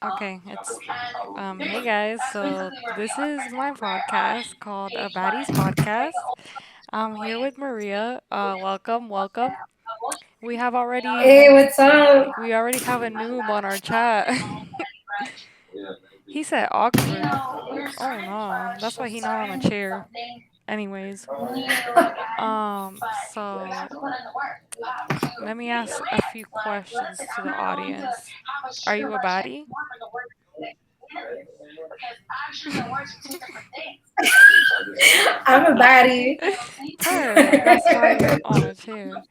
Okay, it's hey guys. So this is my podcast called Baddie's Podcast. I'm here with Maria. Welcome, welcome. We have already Hey, what's up? we already have a noob on our chat. He said Oxford. Oh no, that's why he not on a chair. Anyways, so let me ask a few questions to the audience. Are you a baddie? I'm a baddie. Per, that's why you're on a chair.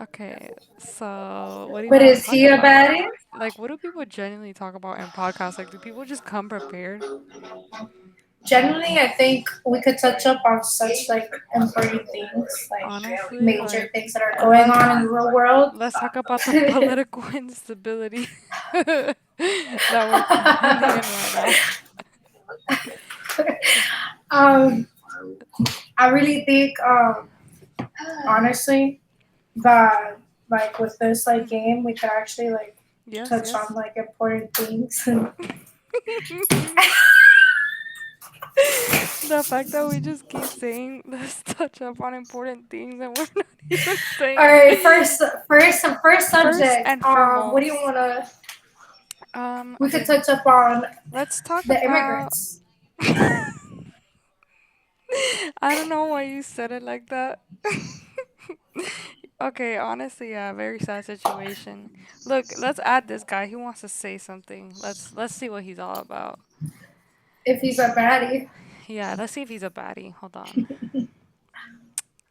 Okay, so what do you But want to is talk he a about? baddie? Like, what do people genuinely talk about in podcasts? Like, do people just come prepared? Generally, I think we could touch up on such like important things, like Honestly, major like, things that are going let's on in the real world. let's talk about the political instability that we're currently in right now. um, I really think, honestly, that like with this like game, we could actually like Yes, touch on yes. like important things. The fact that we just keep saying let's touch up on important things and we're not even All saying right, first first subject. and What do you foremost. wanna? We could Okay, touch up on let's talk the about immigrants. I don't know why you said it like that. Okay, honestly, yeah, very sad situation. Look, let's add this guy. He wants to say something. Let's see what he's all about. If he's a baddie. Yeah, let's see if he's a baddie. Hold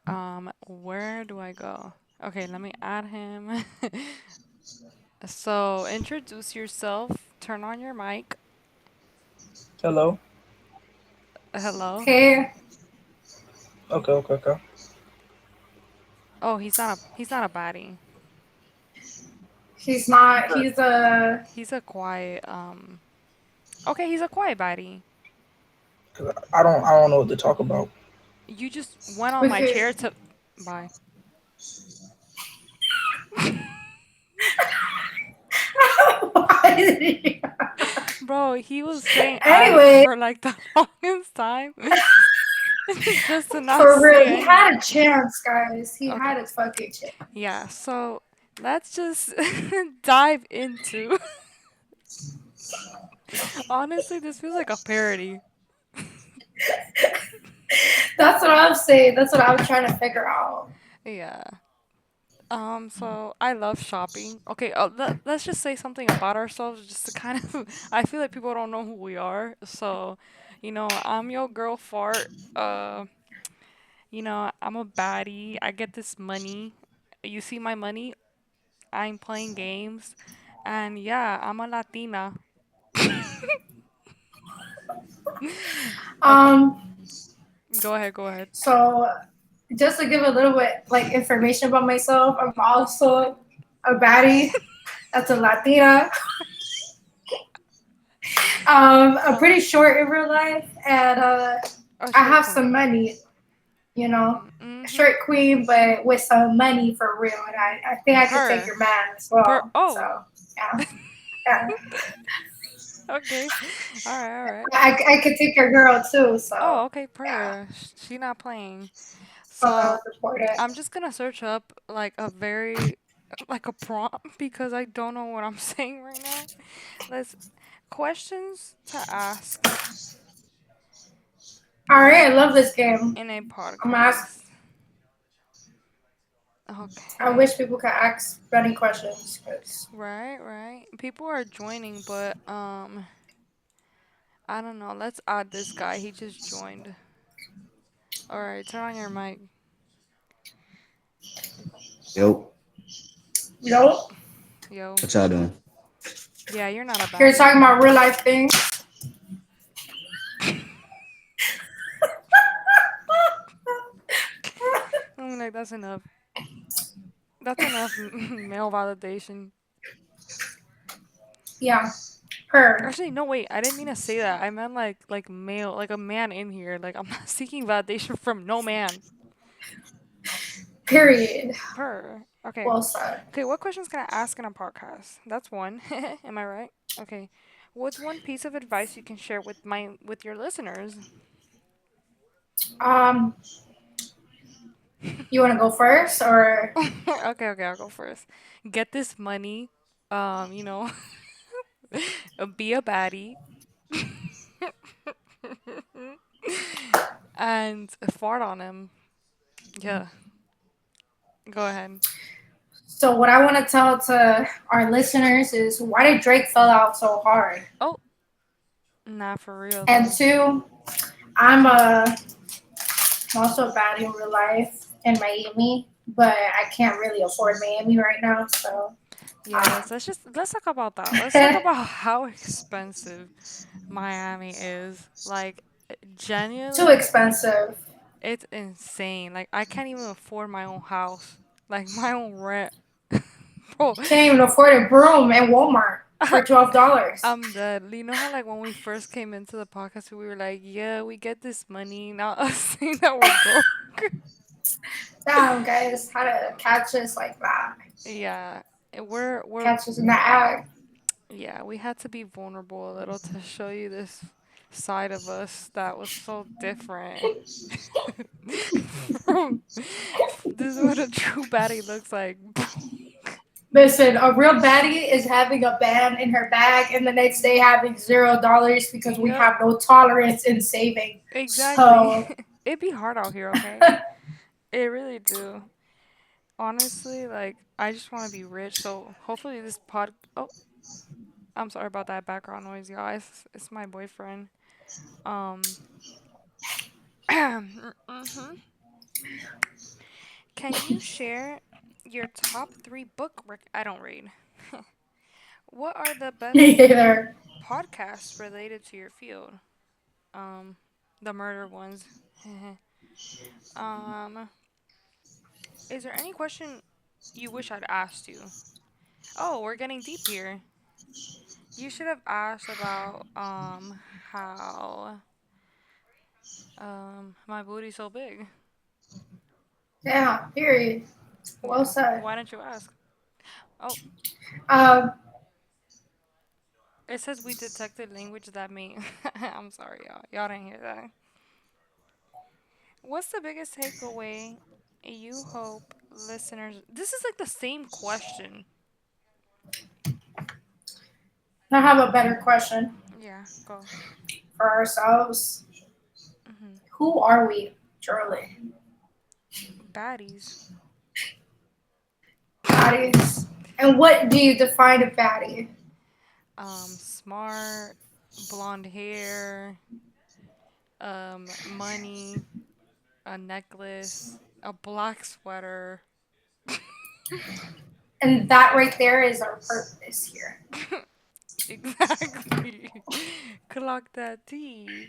on. Where do I go? Okay, let me add him. So, introduce yourself. Turn on your mic. Hello. Hello. Okay, Okay. Oh, he's not a baddie. he's not. Alright. He's a. He's a quiet Okay, he's a quiet baddie. 'Cause I don't know what to talk about. You just went on We my could. chair to bye. Why did he- Bro, he was saying I anyway, for like the longest time just to not for real, say he anything. had a chance, guys. He Okay. had a fucking chance. Yeah, so let's just dive into honestly, this feels like a parody. That's what I'm saying. That's what I was trying to figure out. Yeah. So I love shopping. Okay, let's just say something about ourselves just to kind of I feel like people don't know who we are. So, I'm your girl fart. I'm a baddie. I get this money. You see my money? I'm playing games. And yeah, I'm a Latina. Okay, Um. go ahead, go ahead. So, just to give a little bit like information about myself, I'm also a baddie. That's a Latina. I'm Uh, pretty short in real life, and a I short have queen. some money. You know, Mm-hmm. short queen, but with some money for real. And I think I could take Per. your man as Per. well. Oh. So yeah, yeah. Okay. All right. I could take your girl too. Oh, So okay, yeah, per. She not playing. thought that So was important. I'm just gonna search up like a prompt because I don't know what I'm saying right now. Let's questions to ask All right, I love this game. in a I'm gonna ask. podcast. I Okay. wish people could ask funny questions because Right, right. People are joining, but I don't know. Let's add this guy. He just joined. All right, turn on your mic. Yo, you know Yo. what y'all doing? Yeah, you're not a you're baddie. talking about real life things. I'm like, that's enough. That's enough male validation. Yeah, her. Actually, no, wait. I didn't mean to say that. I meant like male, like a man in here. Like I'm not seeking validation from no man. Period. Per. Okay. Well said. Okay, what questions can I ask in a podcast? That's one. Am I right? Okay. What's one piece of advice you can share with your listeners? Um, you want to go first or Okay, okay, I'll go first. Get this money. You know, be a baddie. And fart on him. Yeah, go ahead. so what I want to tell to our listeners is why did Drake fell out so hard? Oh, not for real And though. two, I'm also bad in real life in Miami, but I can't really afford Miami right now. So Yes, let's talk about that. Let's talk about how expensive Miami is. Like, too genuinely, expensive. it's insane. Like, I can't even afford my own house, like my own rent. Bro, Can't even afford a broom in Walmart for $12. I'm dead. You know how like when we first came into the podcast, we were like, "Yeah, we get this money." Now us saying that we're broke. Damn, guys, how to catch us like that? Yeah, we're Catch us in the act. yeah, we had to be vulnerable a little to show you this side of us that was so different. From this is what a true baddie looks like. Listen, a real baddie is having a band in her bag and the next day having $0 because we Yep, have no tolerance in saving. exactly. So, It'd be hard out here, okay? It really do. Honestly, like I just want to be rich, so hopefully this pod. Oh, I'm sorry about that background noise, guys. It's my boyfriend. Um, mhm. Can you share your top three I don't read. What are the best neither. podcasts related to your field? Um, the murder ones. um, is there any question you wish I'd asked you? Oh, we're getting deep here. You should have asked about how my booty's so big. Yeah, period. Well Yeah. said. Why didn't you ask? Oh, Um, it says we detected language that may. I'm sorry, y'all. Y'all didn't hear that. What's the biggest takeaway you hope listeners? This is like the same question. I have a better question Yeah, go. for ourselves. Mhm. Who are we, truly? Baddies. Baddies. And what do you define a baddie? Smart, blonde hair, money, a necklace, a black sweater. And that right there is our purpose here. Exactly. Clock that T.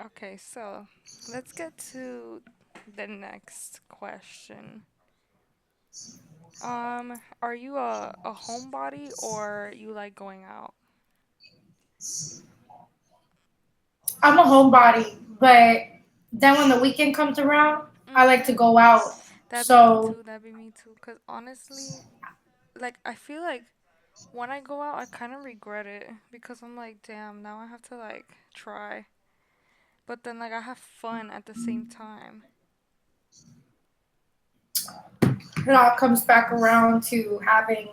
Okay, so let's get to the next question. Are you a homebody or you like going out? I'm a homebody, but then when the weekend comes around, I like to Mhm. go out. That'd be me So too. That'd be me too. Cause honestly, like I feel like when I go out, I kind of regret it because I'm like, damn, now I have to like try. But then like I have fun at the same time. it all comes back around to having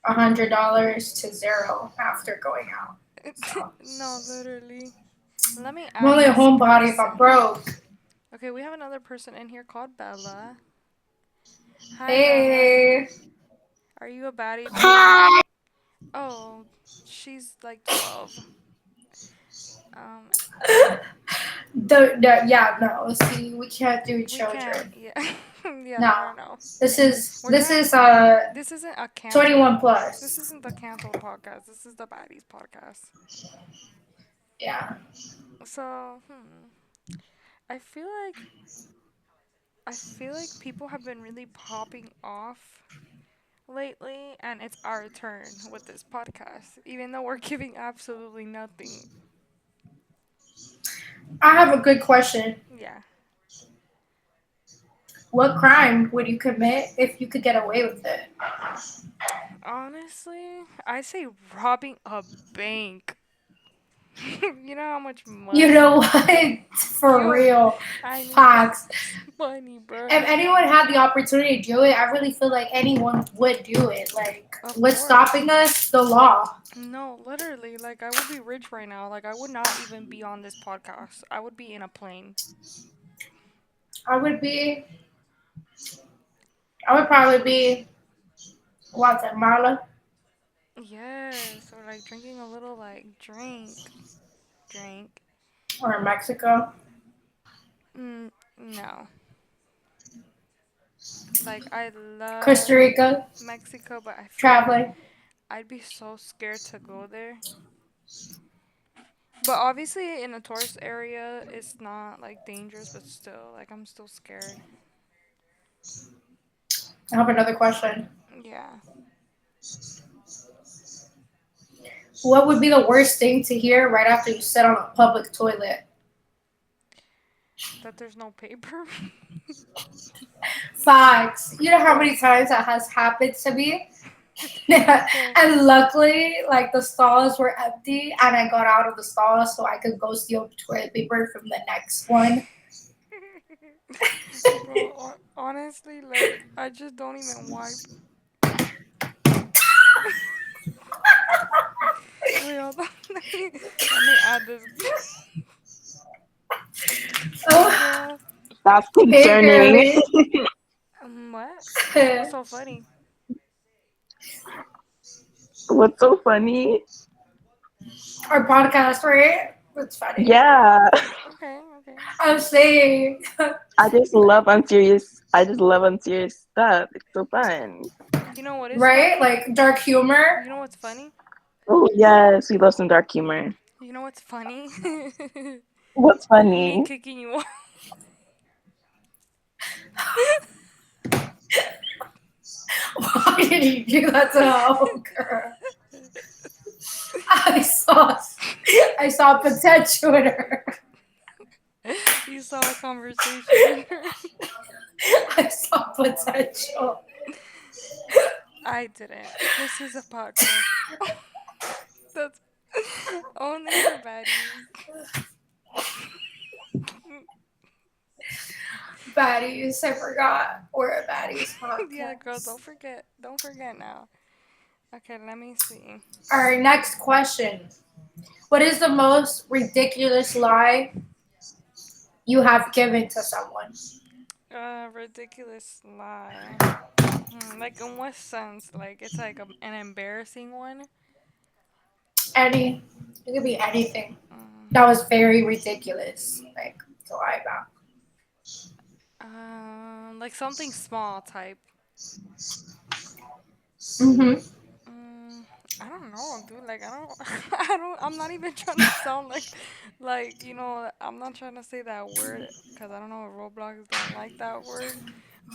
$100 to zero after going out. So No, literally. Let me I'm add only a this homebody if I'm person. broke. Okay, we have another person in here called Bella. Hi, Bella. Hey. Are you a baddie too? Hi. Oh, she's like 12. Um, Yeah, no. See, we can't do we can't. children. Yeah, yeah. No. No, no, no. This is We're this trying. is This isn't a cancel. 21 This plus. isn't the cancel podcast. This is the baddies podcast. Yeah. So, I feel like I feel like people have been really popping off lately, and it's our turn with this podcast, even though we're giving absolutely nothing. I have a good question. Yeah. What crime would you commit if you could get away with it? Honestly, I say robbing a bank. You know how much You money? know what? For Yo, real. I need that Facts. money, bro. If anyone had the opportunity to do it, I really feel like anyone would do it. Like, Of what's course. stopping us? The law. No, literally, like I would be rich right now. Like I would not even be on this podcast. I would be in a plane. I would be, I would probably be Guatemala Yes, or like drinking a little like drink. or Mexico, No. Like I Costa love Rica, Mexico, but I feel like traveling. I'd be so scared to go there. But obviously in a tourist area, it's not like dangerous, but still, like I'm still scared. I have another question. Yeah, What would be the worst thing to hear right after you sit on a public toilet? that there's no paper. Facts. You know how Bro, many times that has happened to me? bro. And luckily, like the stalls were empty, and I got out of the stall so I could go steal toilet paper from the next one. Bro, honestly, like I just don't even wipe. Wait, hold on. Let me add this. Hey Oh, girl. That's hey, concerning. girlie. What? What's so funny? What's so funny? Our podcast, right? That's funny. Yeah, Okay, okay. I'm saying, I just love unserious stuff. It's so fun. You know what is right? funny? Like dark humor. You know what's funny? Oh yes, we love some dark humor. You know what's funny? What's Me funny? kicking you off. Why did you do that to a girl? I saw, I saw potential in her. You saw a conversation in her. I saw potential. I didn't. This is a podcast. That's only for baddies. Baddies, I forgot. We're a baddies Yeah, girl, podcast. don't forget. Don't forget now. Okay, let me see. All right, next question. What is the most ridiculous lie you have given to someone? Ridiculous lie. Like in what sense? Like it's like an embarrassing one. Any, it could be anything. Mm, That was very ridiculous. Like to lie about. like something small type. Mm-hmm. Mm, I don't know, dude. Like I don't, I don't. I'm not even trying to sound like I'm not trying to say that word because I don't know if Roblox don't like that word.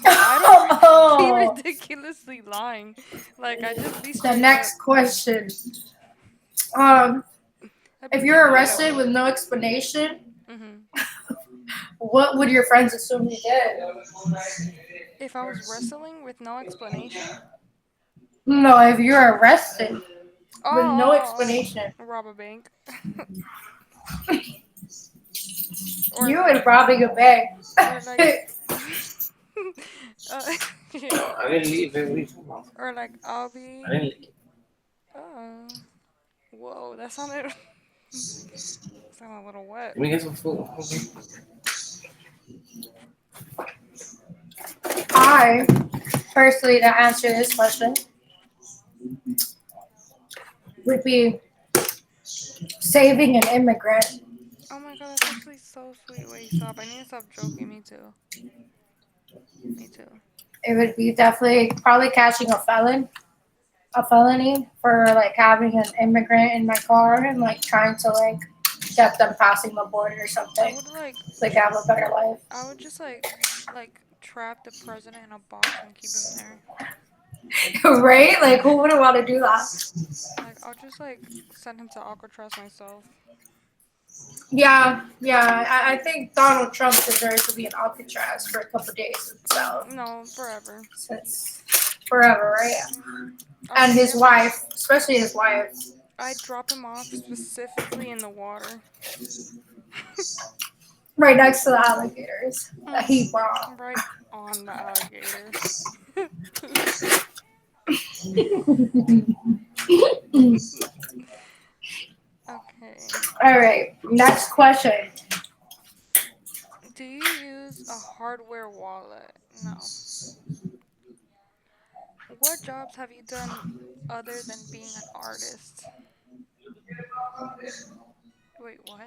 But I don't be Oh, ridiculously lying. Like I just be the straight up. next question. Um, I be if you're giving it arrested with away. no explanation, hmm what would your friends assume you did? If I was wrestling with no explanation, No, if you're arrested oh, with no oh, explanation, rob a bank, or you like, would robbing a bank. or like, uh, yeah, I didn't leave it. What are you talking about? or like I'll I be. didn't leave. Uh, whoa, that sounded sounded a little wet. Let me get some food. I personally, to answer this question, would be saving an immigrant. Oh my god, that's actually so sweet. Wait, stop. I need to stop joking. Me too. Me too. It would be definitely probably catching a felony for like having an immigrant in my car and like trying to like get them passing the border or I something would like, so they can have a better life. I would just like trap the president in a box and keep him there. Right? Like who wouldn't want to do that? Like I'll just like send him to Alcatraz myself. Yeah. I think Donald Trump deserves to be in Alcatraz for a couple days himself, No, forever. since forever, right? And Honestly, his wife, especially his wife, I'd drop him off specifically in the water. right next to the alligators that he Mhm. brought. Right on the alligator. Okay. All right, next question. Do you use a hardware wallet? No. What jobs have you done other than being an artist? Wait, what?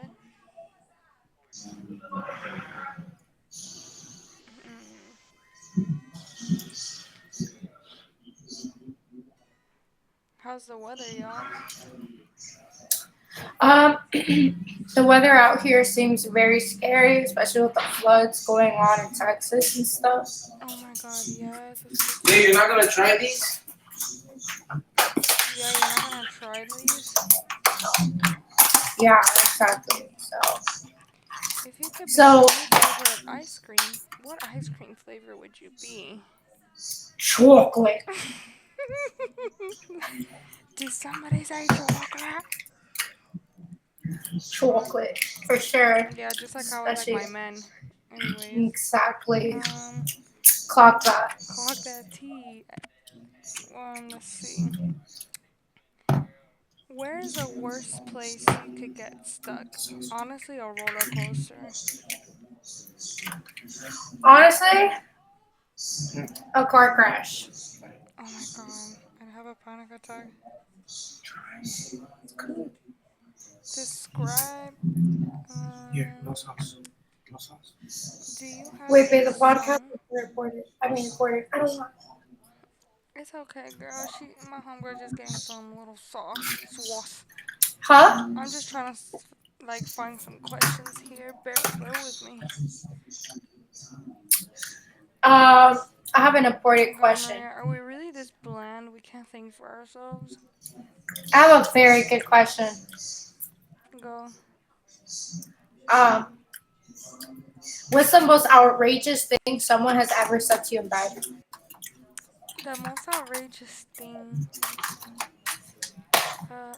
Mm. How's the weather, y'all? The weather out here seems very scary, especially with the floods going on in Texas and stuff. Oh my god, yes, it's Yeah, freaking. you're not gonna try these? Yeah, you're not gonna try these? Yeah, exactly. If you could be So any flavor of ice cream, what ice cream flavor would you be? chocolate, Did somebody say chocolate? chocolate for sure. Yeah, just like how I like Especially my men. Anyways, exactly. um, Clock that. clock that T. Let's see. Where is the worst place you could get stuck? Honestly, a roller coaster. Honestly, a car crash. Oh my god, I'd have a panic attack. Describe. Here, Um, no sauce. No sauce. do you have Wait, a babe, the podcast song? is recorded. I mean, recorded. I don't know. It's okay, girl. My homegirl just gave me some little sauce. Huh? I'm just trying to like find some questions here. Bear with me. I have an important God, question. Maria, are we really this bland? We can't think for ourselves. I have a very good question. Go. Um, what's the most outrageous thing someone has ever said to you in bed? The most outrageous thing. Uh.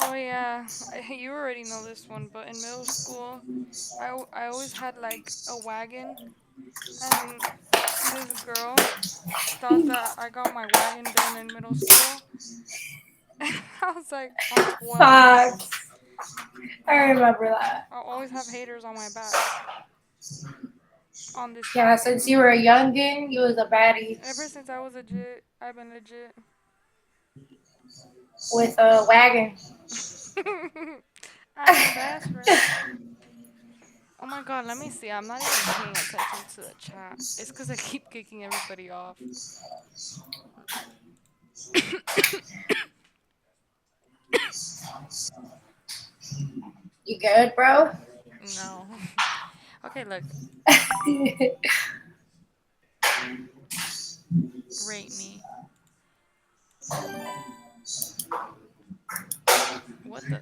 Oh yeah, you already know this one, but in middle school, I always had like a wagon, and this girl thought that I got my wagon done in middle school. I was like on 12, Facts. I and remember that. I'll always have haters on my back on this Yeah, since wagon. you were a youngin, you was a baddie Ever since I was legit, I've been legit. with a wagon. I'm your best friend. Oh my god, let me see. I'm not even paying attention to the chat. It's because I keep kicking everybody off. You good, bro? No. Okay, look. Rate me. What the?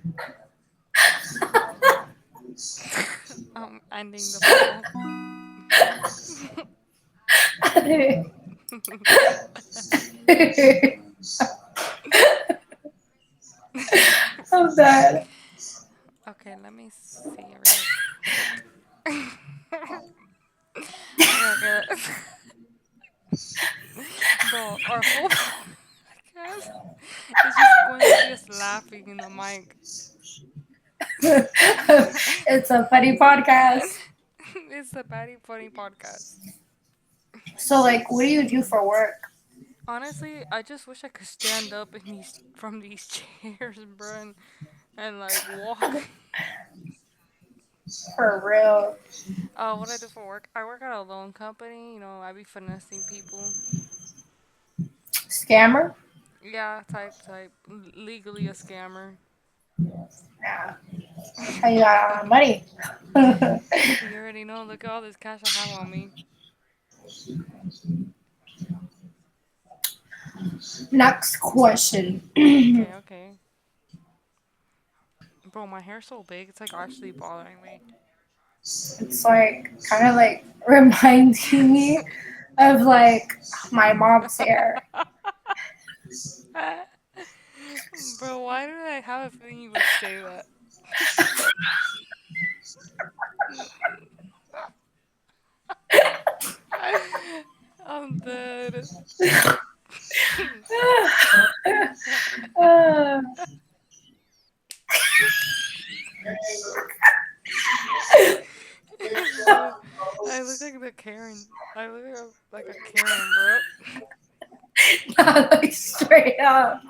I'm ending the poll. I'm dead. Okay, let me see real quick. Okay. Bro, our whole podcast is just going to be us laughing in the mic. It's a funny podcast. It's the Baddie Funny podcast. So, like, what do you do for work? Honestly, I just wish I could stand up in these from these chairs, bro, and like walk. For real. What I do for work? I work at a loan company. I be finessing people. Scammer? Yeah, type. Legally a scammer. Nah. How you got money? You already know. Look at all this cash I have on me. Next question. Okay, okay. Bro, my hair's so big, it's like actually bothering me. It's like kind of like reminding me of like my mom's hair. Bro, why did I have a feeling you would say that? I'm dead. Uh, Bro, I look like the Karen. I look like a Karen, bro. Not like straight up.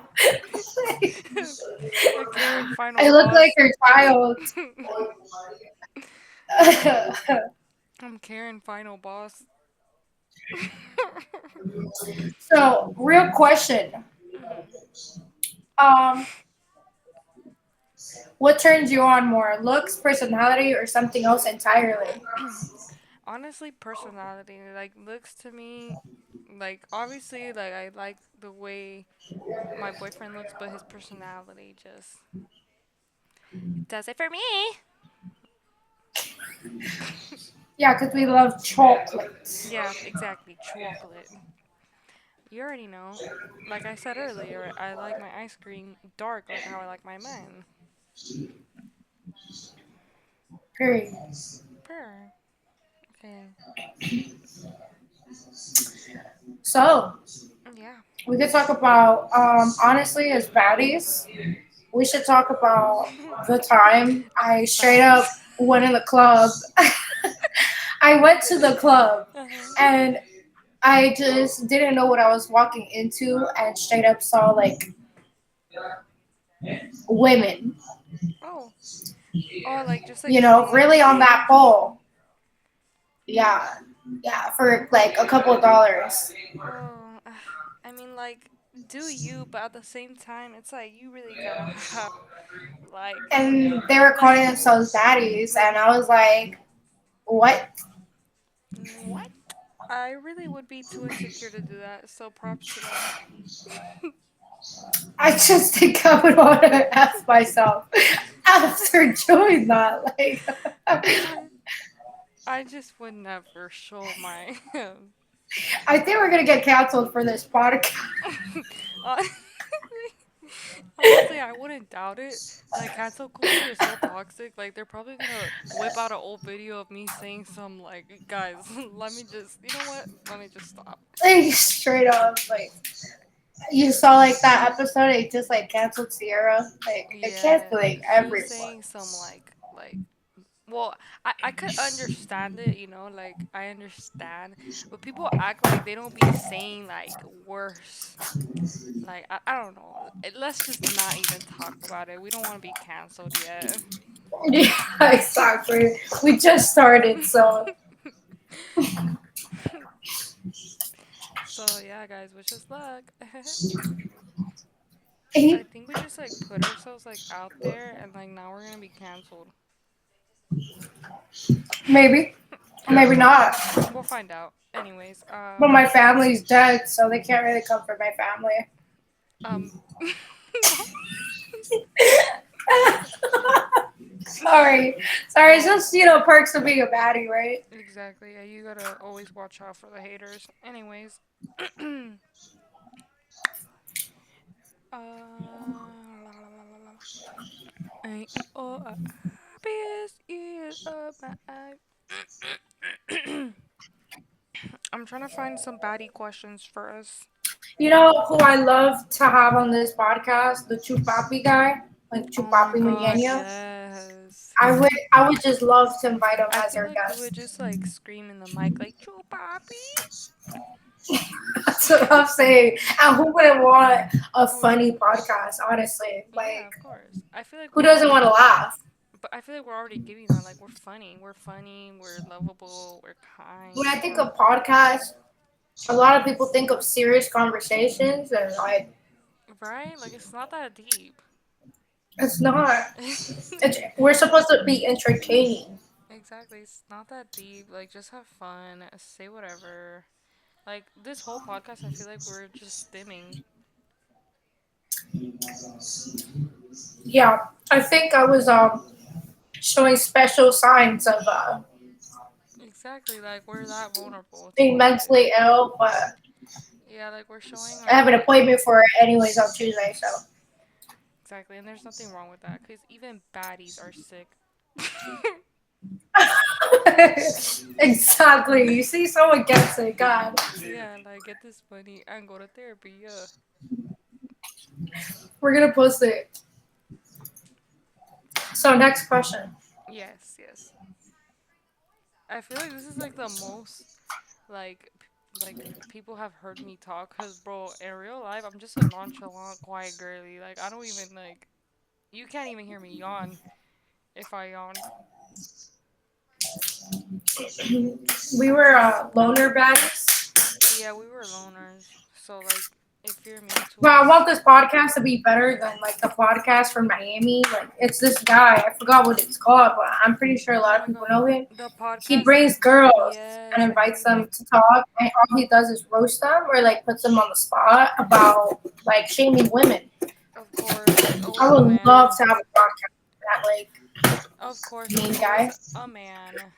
A Karen final I look like boss. her child. I'm Karen final boss. So, real question. Um, what turns you on more? Looks, personality, or something else entirely? Honestly, personality like looks to me like obviously like I like the way my boyfriend looks, but his personality just does it for me. Yeah, because we love chocolates. Yeah, exactly. Chocolate. You already know. Like I said earlier, I like my ice cream dark, like how I like my men. Period. Purr. Okay. So, Yeah. we could talk about, honestly, as baddies, we should talk about the time I straight up Facts. went in the club. I went to the club Uh-huh. and I just didn't know what I was walking into and straight up saw like women, Oh. Oh, like just like you know, sitting in really on that chairs. pole. Yeah. Yeah, for like a couple of dollars. Bro, I mean, like, do you, but at the same time, it's like you really gotta have, like, And they were calling themselves baddies like, and I was like, what? what? I really would be too insecure to do that, so props to them. I just think I would want to ask myself after doing that. Like, I, I just would never show my. I think we're gonna get canceled for this podcast. Hon- Honestly, I wouldn't doubt it. Like, cancel culture is so toxic. Like, they're probably gonna whip out an old video of me saying some, like, guys, let me just, you know what? Let me just stop. Like, straight up, like you saw like that episode, they just like canceled Sierra. Like they're Yeah, canceling she was everyone. saying some well, I could understand it, like I understand, but people act like they don't be saying like worse. Like I don't know. Let's just not even talk about it. We don't want to be canceled yet. Yeah, exactly. We just started, so So yeah, guys, wish us luck. I eh, think we just like put ourselves like out there and like now we're gonna be canceled. maybe, maybe not. We'll find out. Anyways, But my family's dead, so they can't really come for my family. um, Sorry, sorry. It's bro. just perks of being a baddie, right? Exactly. Yeah, you gotta always watch out for the haters. Anyways, la, la, la, la, la. Ain't all happiest years of my life. I'm trying to find some baddie questions for us. You know who I love to have on this podcast? The Chupapi guy, like Oh my Chupapi god, Muñeño. yes. I would just love to invite him I as feel our like we would guest. just like scream in the mic like "Choo Papi." That's what I'm saying. And who wouldn't want a Who? funny podcast? Honestly, Yeah, like of course. I feel like who we're doesn't want already to laugh? But I feel like we're already giving that. Like we're funny. We're funny. We're lovable. We're When kind. I think of podcast, a lot of people think of serious conversations, and like Right? Like it's not that deep. it's not. We're supposed to be entertaining. Exactly. It's not that deep. Like just have fun. Say whatever. Like this whole podcast, I feel like we're just stimming. Yeah. I think I was showing special signs of Exactly, like we're that vulnerable to being all of it. mentally ill, but Yeah, like we're showing I our have an like appointment for it anyways on Tuesday, so. exactly, and there's nothing wrong with that because even baddies are sick. Exactly. You see, someone gets it. God, Yeah, like get this money and go to therapy. Yeah. we're gonna post it. So next question. Yes, yes. I feel like this is like the most like people have heard me talk because bro, in real life I'm just a nonchalant, quiet girly. Like I don't even like you can't even hear me yawn if I yawn. We were loner baddies. Yeah, we were loners. So like if you're mean to But I want us, this podcast to be better than like the podcast from Miami. Like it's this guy. I forgot what it's called, but I'm pretty sure a oh lot of my people god, know him. the He podcast. brings girls and Yes, I invites heard of them it. to talk, and all he does is roast them or like puts them on the spot about like shaming women. Of course, it's I always a would love man. to have a podcast with that like Of course, it's mean always guy. a man.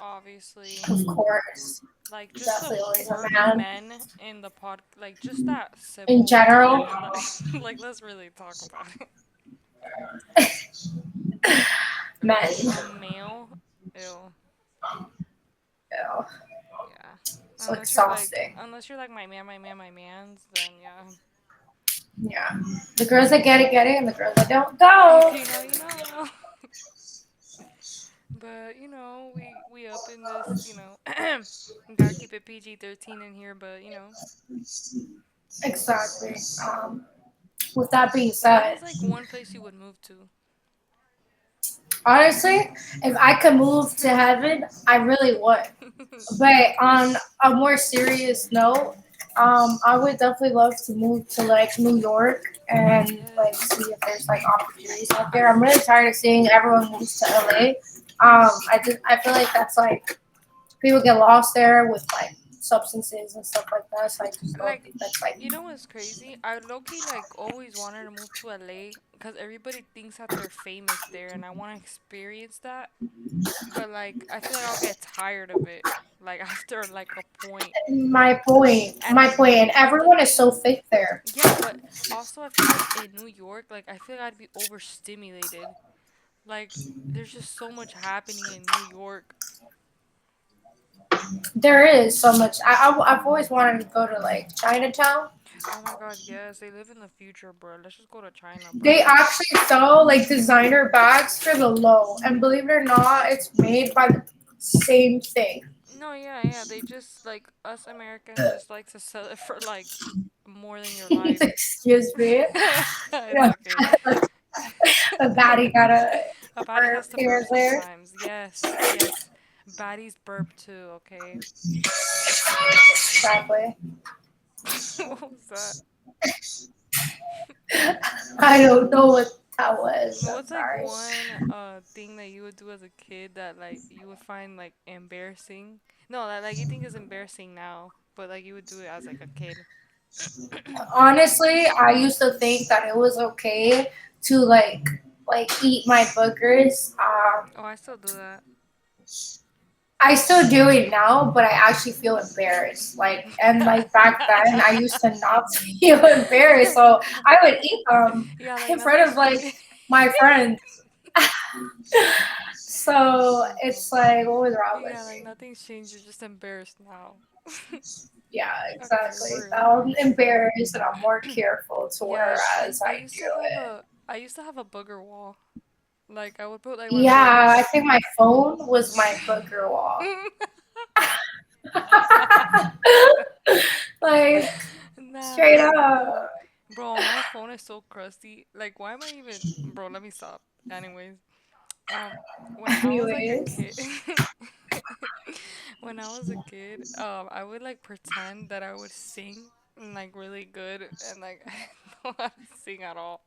Obviously, Of course, like just the definitely always a word man. men in the pod, like just that In simple general, term, like let's really talk about it. men. Like a male, ew, Yeah, yeah. so exhausting. Unless you're like my man, my man, my man's, then yeah. Yeah, the girls that get it, and the girls that don't If don't. you know, you know. But you know, we up in this, you know, gotta keep it PG-13 in here, but you know. Exactly. With that being What said, is like one place you would move to? honestly, if I could move to heaven, I really would. But on a more serious note, I would definitely love to move to like New York and like Yes. see if there's like opportunities out there. I'm really tired of seeing everyone moves to LA. I feel like that's like people get lost there with like substances and stuff like that. So I just don't Like, think that's like you know what's crazy? I low-key like always wanted to move to LA because everybody thinks that they're famous there, and I want to experience that. But like, I feel like I'll get tired of it, like after like a point. my point. And My point. And the everyone is thing, so fake there. yeah, but also I feel like in New York, like I feel like I'd be overstimulated. Like, there's just so much happening in New York. There is so much. I've always wanted to go to like Chinatown. Oh my God, yes, they live in the future, bro. Let's just go to China, They bro. actually sell like designer bags for the low, and believe it or not, it's made by the same thing. No, yeah, yeah. They just like us Americans just like to sell it for like more than your life. Excuse me. It's okay. The baddie got a A body has burp to here burp and there. sometimes. Yes, yes. Baddies burp too, okay? Exactly. What was that? I don't know what that was. I'm What's like sorry. one thing that you would do as a kid that like you would find like embarrassing? No, that like you think is embarrassing now, but like you would do it as like a kid. Honestly, I used to think that it was okay to like eat my boogers. Oh, I still do that. I still do it now, but I actually feel embarrassed. Like and like back then, I used to not feel embarrassed, so I would eat them Yeah, like in front nothing's of like my friends. So it's like, what was wrong with yeah, like me? nothing's changed. You're just embarrassed now. Yeah, Okay, exactly. word. Now I'm embarrassed and I'm more careful to Yes, whereas I do it. I used to have a booger wall. Like I would put like my Yeah, I boogers. think my phone was my booger wall. Like Nah, straight that's up. funny. Bro, my phone is so crusty. Like why am I even bro, let me stop. Anyways, um when I was like a Anyways, kid when I was a kid, I would like pretend that I would sing like really good and like I don't know how to sing at all.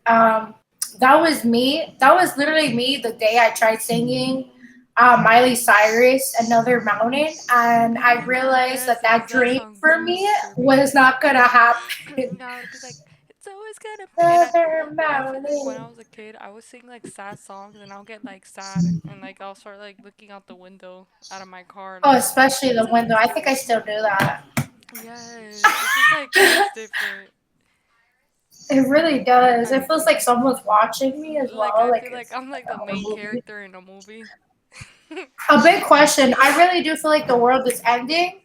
um, that was me. That was literally me the day I tried singing Miley Cyrus, Another Mountain, and Oh I my god, realized yes, that yes, that that dream song for too me is for me. was not gonna happen. Yeah, I would be like, it's always gonna be. Southern I feel like when I Maryland. was a kid, I would sing like sad songs, and I'll get like sad, and like I'll start like looking out the window out of my car, Oh, like especially the it's window. I think I still do that. yes, it just like hits different. It really does. I It feels like someone's watching me as like well. I Like feel like it's I'm like the a main movie. character in a movie. A big question. I really do feel like the world is ending.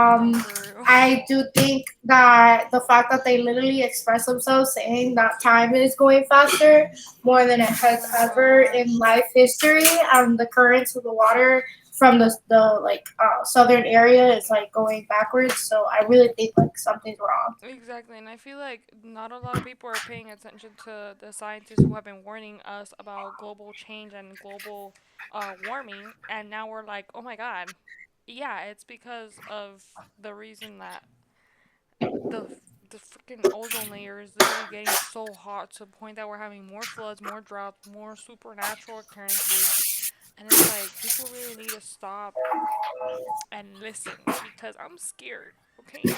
No, for real. I do think that the fact that they literally express themselves saying that time is going faster more than it Oh has my ever god. in life history, and the currents of the water from the like southern area is like going backwards. So I really think like something's wrong. Exactly, and I feel like not a lot of people are paying attention to the scientists who have been warning us about global change and global warming, and now we're like, oh my god, yeah, it's because of the reason that the the freaking ozone layer is literally getting so hot to the point that we're having more floods, more droughts, more supernatural occurrences, and it's like people really need to stop and listen because I'm scared. Okay,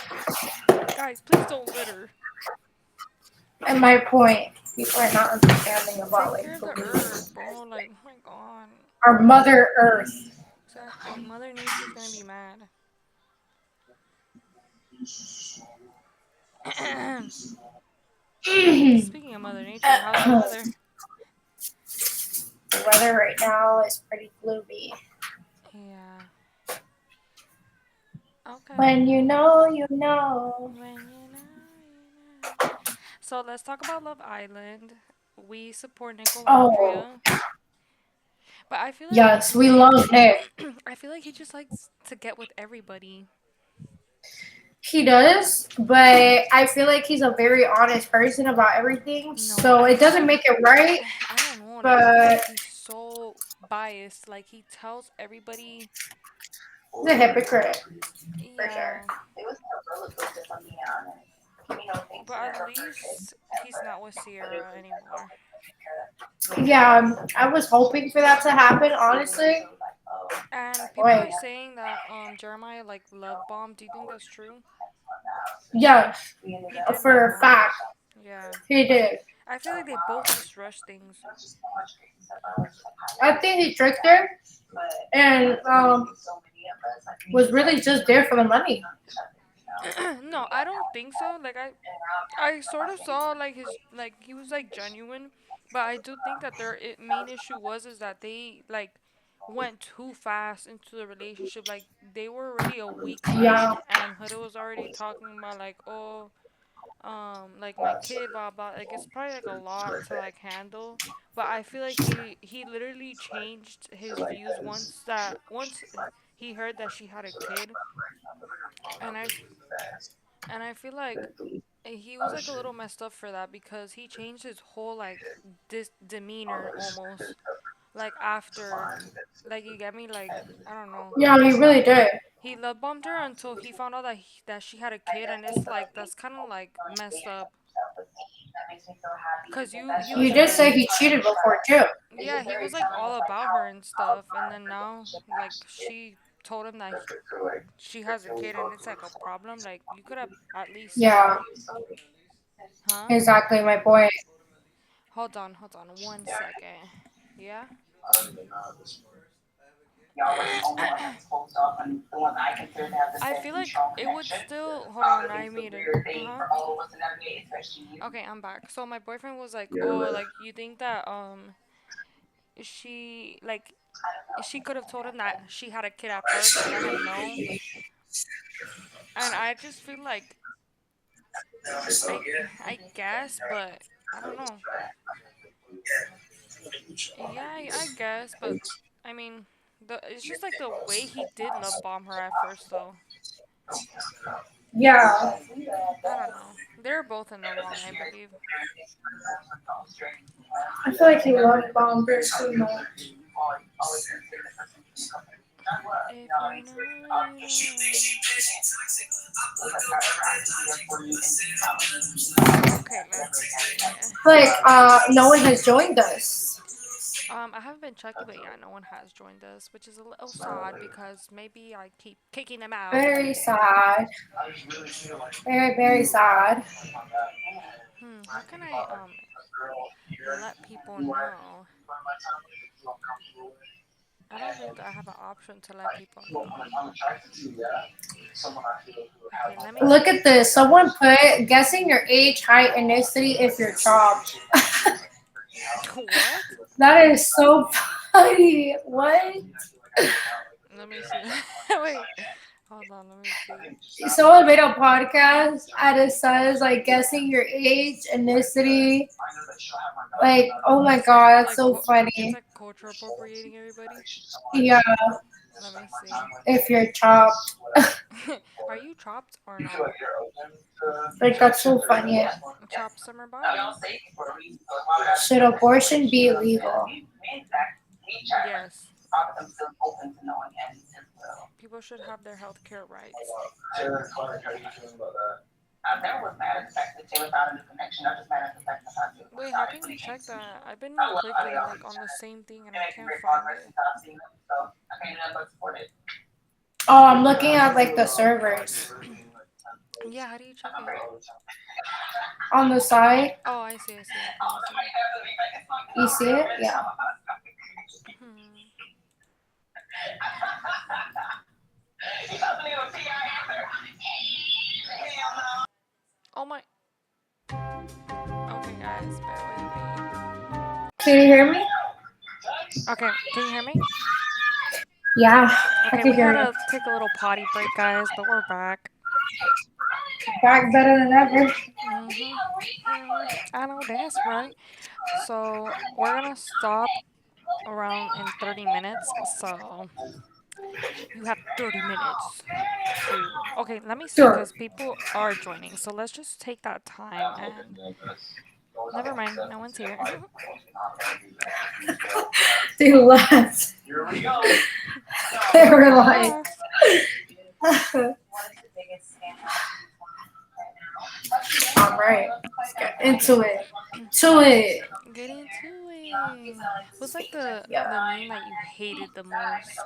guys, please don't litter. And my point, people are not understanding about Take like care of the pollution. earth, bro. Like, oh my god. Our Mother Earth. Exactly. Mother Nature's gonna be mad. the Speaking of Mother Nature, how's the weather? weather right now is pretty gloomy. Yeah. Okay. When you know, you know. When you know, you know. So let's talk about Love Island. We support Oh, Nicolandria, but I feel like yes, we love Nick. I feel like he just likes to get with everybody. He does, but I feel like he's a very honest person about everything. No, So it doesn't make it right, I don't know. Like I feel but like he's so biased. Like he tells everybody, he's a hypocrite for sure. yeah. But at least he's not with Sierra anymore. Yeah, I was hoping for that to happen, honestly. And people Wait, are saying that Jeremiah like love bombed. Do you think that's true? yeah, He did love for a bomb. fact, Yeah. he did. I feel like they both just rush things. I think he tricked her and was really just there for the money. No, I don't think so. Like I sort of saw like his like he was like genuine, but I do think that their main issue was is that they like went too fast into the relationship. Like they were already a week Yeah, in, and Huda was already talking about like oh like my kid blah blah. Like it's probably like a lot to like handle. But I feel like he literally changed his views once he heard that she had a kid, and I feel like he was like a little messed up for that because he changed his whole like demeanor almost like after like you get me like I don't know. yeah, he really did. He love bombed her until he found out that she had a kid, and it's like that's kind of like messed up cuz you he He was did say really he cheated before too. yeah, he was like all about her and stuff, and then now like she told him that she has a kid and it's like a problem. Like you could have at least Yeah, huh? exactly my point. Hold on 1 second. Yeah. I feel like it would still. Hold on, I muted. Uh huh. Okay, I'm back. So my boyfriend was like, "Oh, like you think that she like she could have told him that she had a kid at first to let him know." And I just feel like I I guess, but I don't know. Yeah, I guess, but I mean, it's just like the way he did love bomb her at first, though. Yeah, I don't know. They're both in the wrong, I believe. I feel like he loved Bomber too much. If you know, you know. Okay, let's see. Like, no one has joined us. I haven't been checking, but yeah, no one has joined us, which is a little sad because maybe I keep kicking them out. Very sad. Very, very sad. How can I let people know? I don't think I have an option to let people know. Okay, let me Look see. at this. Someone put guessing your age, height, ethnicity if you're chopped. What? That is so funny. What? Let me see. Wait, hold on. Let me see. Someone made a podcast and it says like guessing your age, ethnicity. Like, oh my god, that's Like, so it's funny. like culture appropriating everybody. Yeah, Let me see. if you're chopped. Are you chopped or no? Like that's so funny. Chopped summer body? Should abortion be illegal? Yes. People should have their health care rights. Wait, how can you check that? I've been clicking like on the same thing and I can't find it. Oh, I'm looking at like the servers Yeah, how do you check it? on the side. Oh, I see, I see. Okay, I see. You see it? Yeah. Hmm. Oh my. Okay, guys, bear with me. Can you hear me? Okay, can you hear me? Yeah, I Okay, can we had hear you. to take a little potty break, guys, but we're back. Back better than ever. Mhm. Mhm. I know that's right. So we're gonna stop around in 30 minutes. So you have 30 minutes to. Okay, let me see, Sure. cause people are joining. So let's just take that time and. Never mind, no one's here. They left. They were They like, left. all right, let's get into it. To it. Get into it. What's like the Yeah. meme that you hated the most?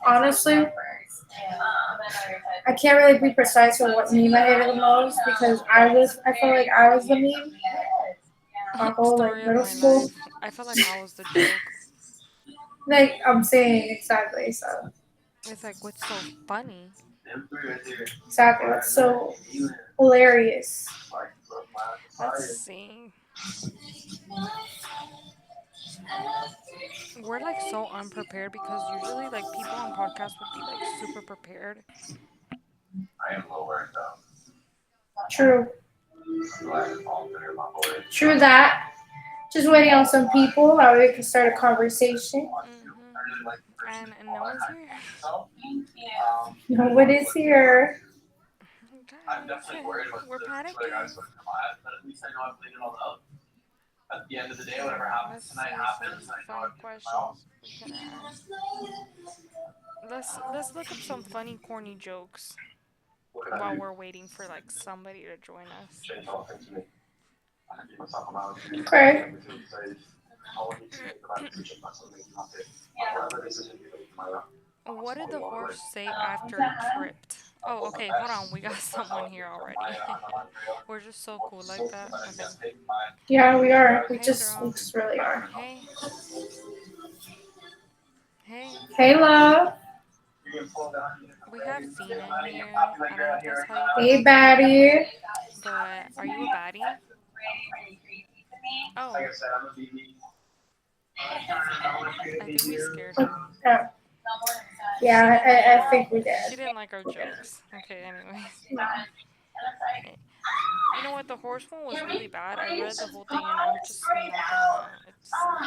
Honestly, I can't really be precise with what meme I hated the most because I feel like I was the meme my whole like Story of middle my school. life. I felt like I was the joke. Like I'm saying exactly, so It's like, what's so funny? exactly. That's so hilarious. Let's see. We're like so unprepared because usually like people on podcasts would be like super prepared. True. True that. Just waiting on some people that we can start a conversation. Mhm. And no one's here. Nobody's here. Guys, we're panicking. Let's see some funny questions we could ask. Let's look up some funny corny jokes while we're waiting for like somebody to join us. Okay. What did the horse say after it tripped? Oh, okay, hold on. We got someone here already. We're just so cool like that. Okay. Yeah, we are. Hey, We girl. just really are. Hey. Hey. Hey, love. We have Zena here. I don't know if that's how you Hey, pronounce your name, Baddie. but are you a baddie? Oh, I think we scared her. Yeah, She yeah, didn't like I our think we did. she didn't like our jokes. Okay, anyways. Eh, You know what? The horse one was really bad. I read the whole thing and I'm just not gonna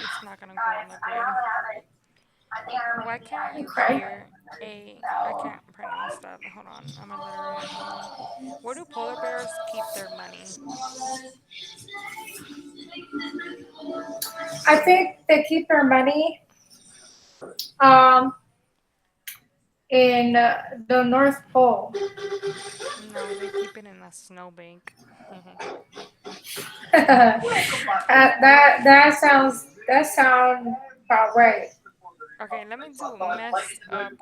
it's not gonna go on the grid. Why can't you Okay. hear a I can't pronounce that. Hold on. I'm illiterate. Where do polar bears keep their money? I think they keep their money um in the North Pole. No, they keep it in a snowbank. That sounds about right. Okay, let me do messed up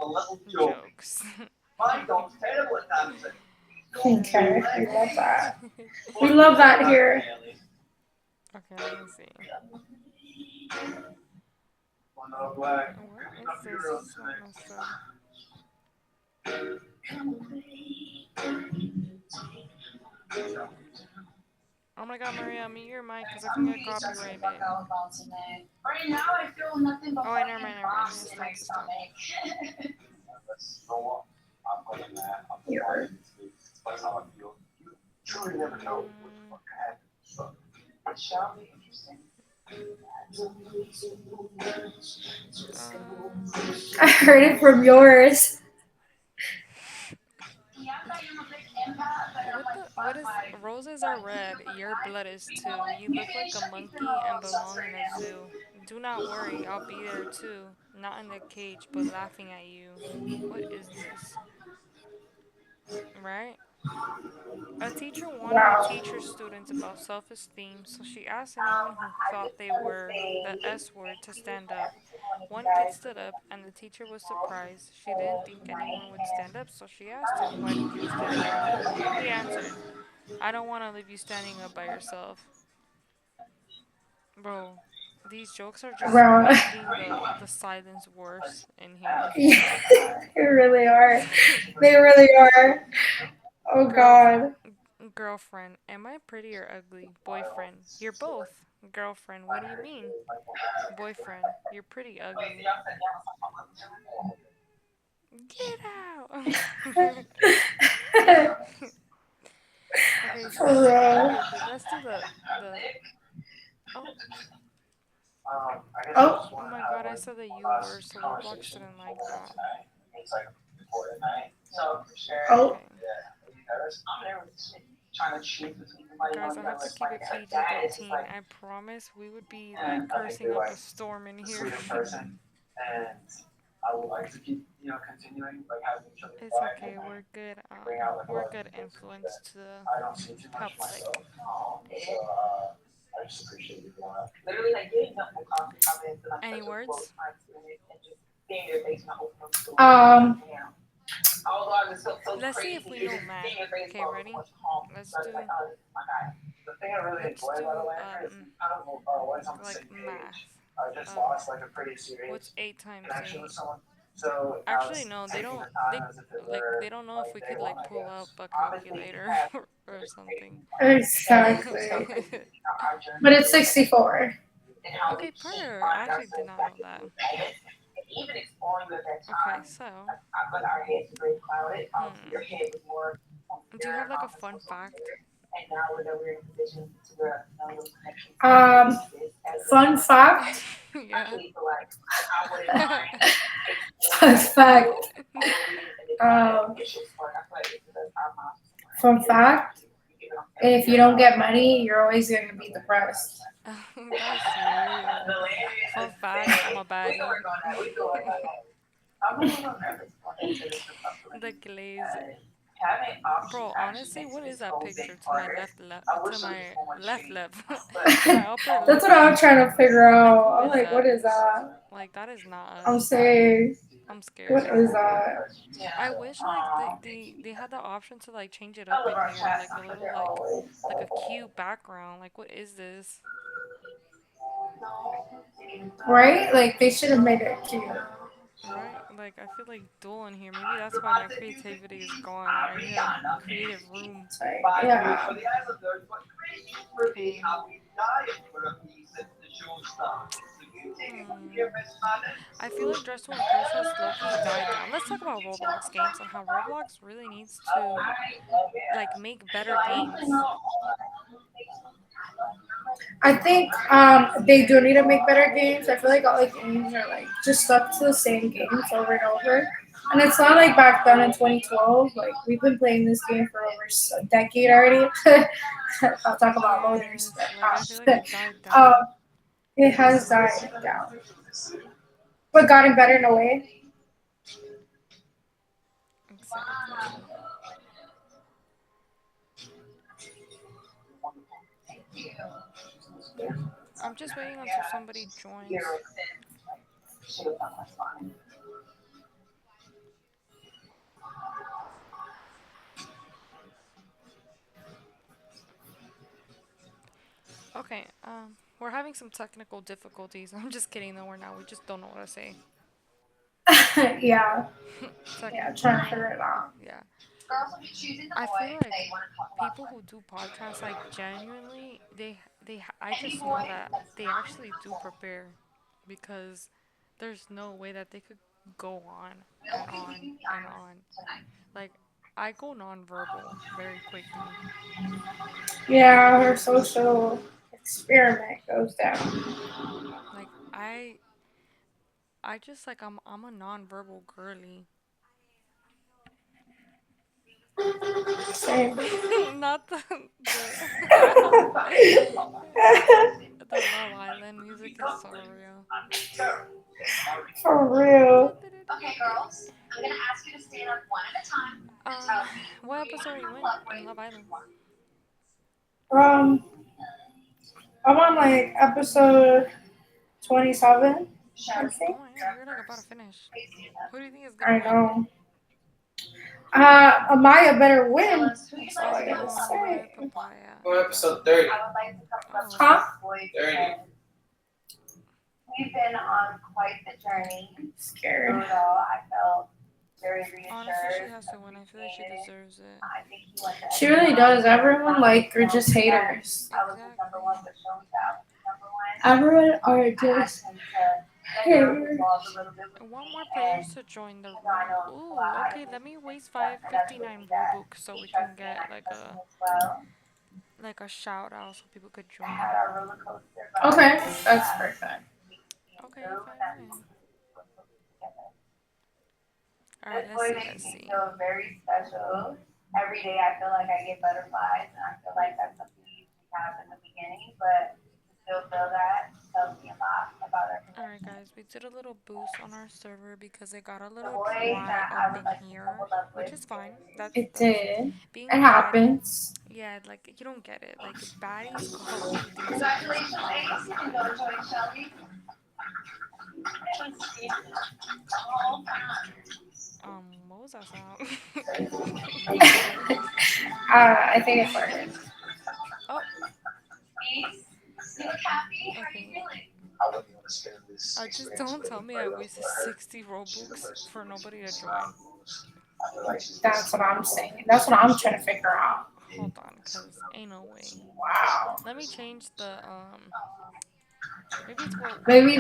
jokes. Okay, Yeah. we love that. We love that here. Okay, let me see. One black. What is this? This is not messed up. Oh my god, Maria, mute your mic because I can get copyrighted. Right now, I feel nothing but Oh wait, never fucking mind, never mind. frost Just in my stop, just stop. stomach. Here. Mm, Shall be interesting. um, I heard it from yours. what is, roses are red, your blood is too. You look like a monkey and belong in a zoo. Do not worry, I'll be there too. Not in the cage, but laughing at you. What is this? Right? A teacher wanted to Wow. teach her students about self esteem, so she asked anyone who thought they were the S word to stand up. One kid stood up, and the teacher was surprised. She didn't think anyone would stand up, so she asked him, "Why did you stand up?" He answered, "I don't want to leave you standing up by yourself." Bro, these jokes are just Wow. making the silence worse in here. Yeah, they really are. They really are. Oh Girlf- God. Girlfriend, am I pretty or ugly? Boyfriend, you're both. Girlfriend, what do you mean? Boyfriend, you're pretty ugly. Get out! Okay, Bro. okay, let's do the. Oh, Oh. oh my God! I said the U word, so Roblox didn't like that. Oh. Okay, guys, I have to keep it PG-13. I promise we would be like cursing up a storm in here. It's okay. We're good influence to the public. Any words? Um. Let's see if we know math. Okay, ready? Let's do let's do like math. What's 8 times 8? Actually no, they don't know if we could like pull up a calculator or something. Exactly. But it's 64. Okay, per. I actually did not know that. Okay, so hmm. Do you have like a fun fact? Um. Fun fact. Yeah. Fun fact. Um. Fun fact. If you don't get money, you're always going to be depressed. That's real. Fun fact, I'm a baddie. The glaze. Bro, honestly, what is that picture to my to my left, to my upper That's what I'm left? trying to figure Like, out. who I'm is like, what that? is that? Like, that is not I'm us. saying, I'm scared what is now. that? I wish like they had the option to like change it up in here, like a little like a cute background. Like, what is this? Right? Like, they should have made it cute. Right? Like, I feel like dull in here. Maybe that's why my creativity is gone. Like, I need a creative room. It's like, yeah. Okay. Hmm. I feel like Dress to Impress has low-key died down. Let's talk about Roblox games and how Roblox really needs to like make better games. I think they do need to make better games. I feel like all the games are like just stuck to the same games over and over. And it's not like back then in 2012. Like we've been playing this game for over a decade already. I'll talk about loaders. Yes, like I feel like it died um, down. it has died down, but gotten better in a way. Exactly. I'm just waiting until somebody joins. Okay, we're having some technical difficulties. I'm just kidding though, we're not. We just don't know what to say. Yeah, yeah, trying to Technical, figure it out. yeah. I feel like people who do podcasts, like genuinely, I just know that they actually do prepare because there's no way that they could go on and on and on. Like, I go nonverbal very quickly. Yeah, her social experiment goes down. Like, I just like I'm a nonverbal girly. Same. Not the the Love Island music is so real. For real. Um, what episode are you in Love Island? Um, I'm on like episode 27, I Oh think. my god, you're like about to finish. Who do you think is gonna I win? know. Amaya better win. That's all I I gotta know, Maya say. Papaya. Well, episode 30. Oh, Huh? 30. Scared. honestly, she has to win. I feel like she deserves it. She really does. Everyone like are just haters. Exactly. Everyone are just haters. I want more players to join the room. Ooh, okay. Let me waste 559 Robux so we can get like a shout out so people could join. Okay, that's perfect. Okay, fine. All right, let's see. Let's see. All right, guys. We did a little boost on our server because it got a little dry up in here, which is fine. It That's did. being It Baddie. happens. Yeah, like you don't get it. Like baddies cause these things to happen all the time. What was that sound? I think it's working. Oh, okay. Just don't tell me I wasted 60 Robux for nobody to join. That's what I'm saying. That's what I'm trying to figure out. Hold on, cause ain't no way. Wow. Let me change the maybe it's what. Maybe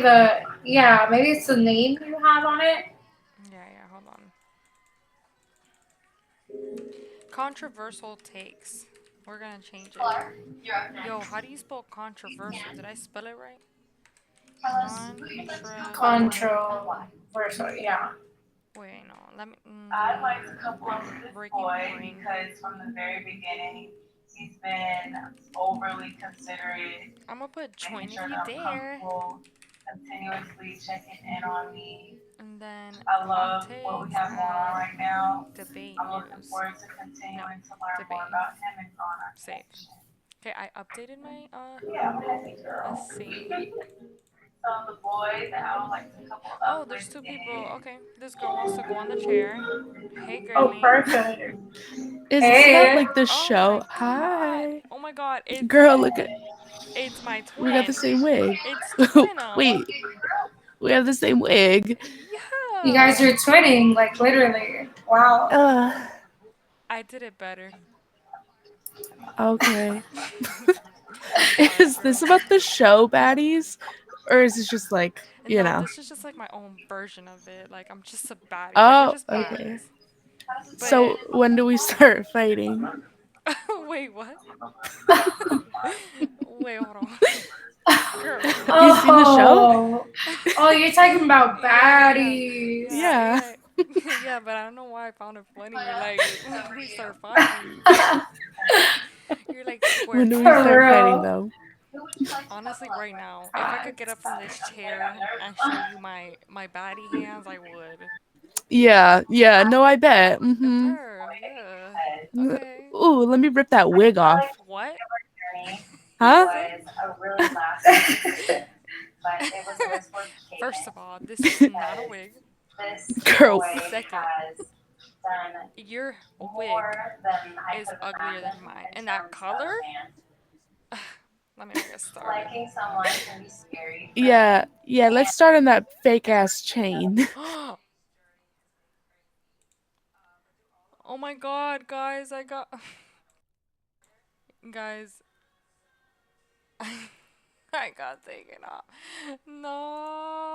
it's the name you have on it. Yeah, yeah. Hold on. Controversial takes. We're gonna change it. Yo, how do you spell controversial? Did I spell it right? Contra. Controversial, yeah. Wait, no. Let me. I'm breaking my brain. I'm gonna put join if you dare. And then hot takes and debate news. No, debate. Save. Okay, I updated my let's see. Oh, there's two people. Okay, this girl wants to go on the chair. Hey, Oh, girly. perfect. Is this about Hey. like the Oh my show? god. Hi. Oh my god. Girl, look at It's my we got the twin. same wig. It's twinum. Wait, we have the same wig. You guys Yeah. are twinning, like literally. Wow. Uh, I did it better. okay. I'm sorry, Is girl. this about the show baddies? Or is this just like, you No, know? this is just like my own version of it. Like I'm just a baddie. Like we're Oh, just okay. baddies. So But when do we start fighting? wait, what? Wait, hold on. Girl. Have you seen the show? Oh. Oh, you're talking about Yeah, yeah, baddies. yeah, Yeah. yeah. Yeah, but I don't know why I found it funny. You're like, when do we start fighting? You're like, square When do we For start time. fighting real. though? Honestly, right now, if I could get up Facts. from this chair and show you my baddie hands, I would. Yeah, yeah, no, I bet. Per, yeah. Okay. Ooh, let me rip that wig off. What? What'd you Huh? say? First of all, this is not a wig. Girl, Second, your wig is uglier than mine. And that color? Let don't even get started. Liking someone can be scary. Yeah, yeah. Let's start on that fake ass chain. Oh my god, guys, I got. Guys, I got taken off. No.